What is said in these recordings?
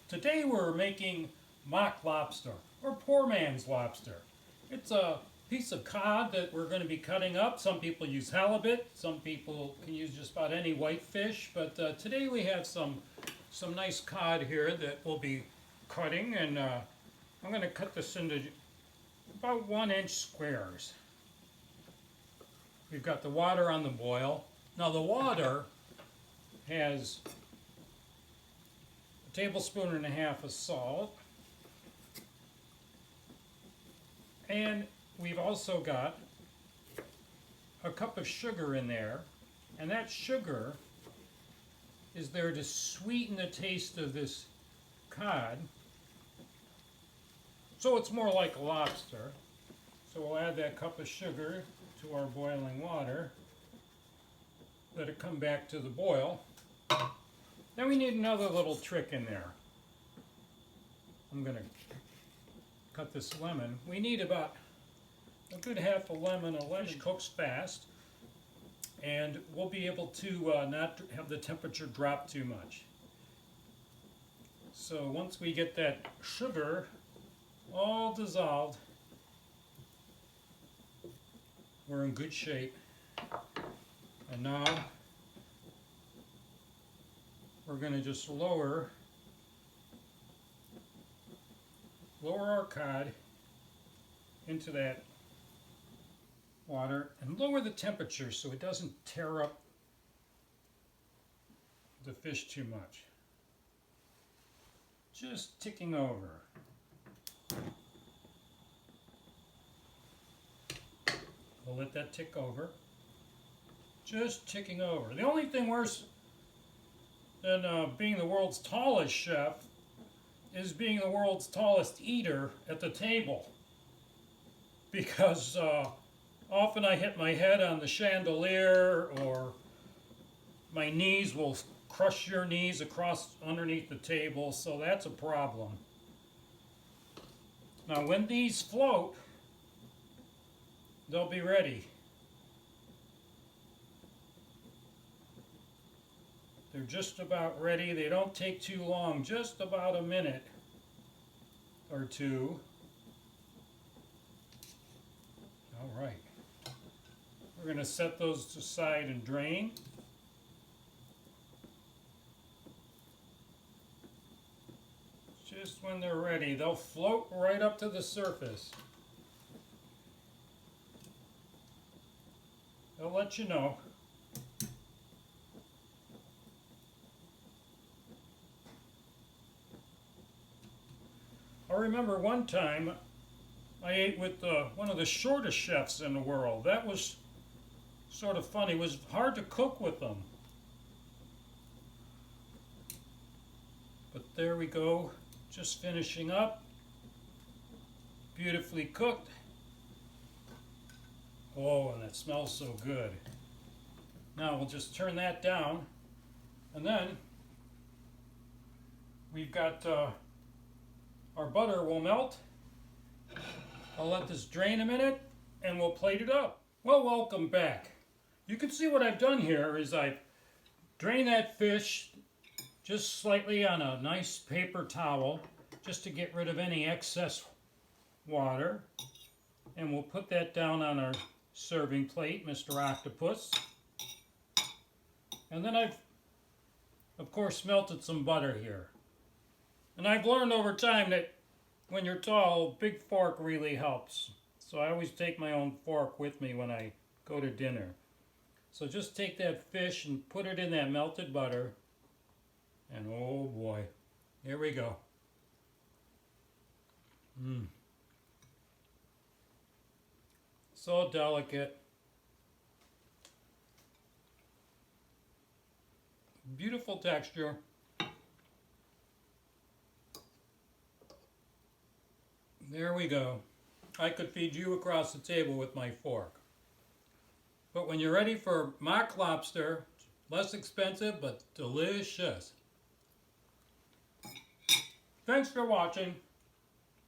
Today we're making mock lobster, or poor man's lobster. It's a piece of cod that we're going to be cutting up. Some people use halibut, some people can use just about any white fish, but today we have some nice cod here that we'll be cutting, and I'm going to cut this into about 1-inch squares. We've got the water on the boil. Now the water has a tablespoon and a half of salt, and we've also got a cup of sugar in there, and that sugar is there to sweeten the taste of this cod, so it's more like a lobster. So we'll add that cup of sugar to our boiling water, let it come back to the boil. Then we need another little trick in there. I'm going to cut this lemon. We need about a good half a lemon. A lemon cooks fast, and we'll be able to not have the temperature drop too much. So once we get that sugar all dissolved, we're in good shape. And now we're going to just lower our cod into that water and lower the temperature so it doesn't tear up the fish too much. Just ticking over. We'll let that tick over. Just ticking over. The only thing worse than being the world's tallest chef is being the world's tallest eater at the table. Because often I hit my head on the chandelier, or my knees will crush your knees across underneath the table, so that's a problem. Now when these float, they'll be ready. They're just about ready. They don't take too long, just about a minute or two. All right. We're going to set those aside and drain. Just when they're ready, they'll float right up to the surface. They'll let you know. I remember one time I ate with one of the shortest chefs in the world. That was sort of funny. It was hard to cook with them. But there we go, just finishing up. Beautifully cooked. Oh, and it smells so good. Now we'll just turn that down, and then we've got our butter will melt. I'll let this drain a minute and we'll plate it up. Well, welcome back. You can see what I've done here is I've drained that fish just slightly on a nice paper towel just to get rid of any excess water. And we'll put that down on our serving plate, Mr. Octopus. And then I've, of course, melted some butter here. And I've learned over time that when you're tall, a big fork really helps. So I always take my own fork with me when I go to dinner. So just take that fish and put it in that melted butter. And oh boy, here we go. So delicate. Beautiful texture. There we go. I could feed you across the table with my fork. But when you're ready for mock lobster, less expensive but delicious. Thanks for watching.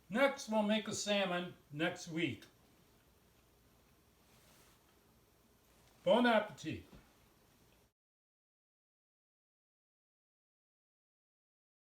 Next we'll make a salmon next week. Bon appetit.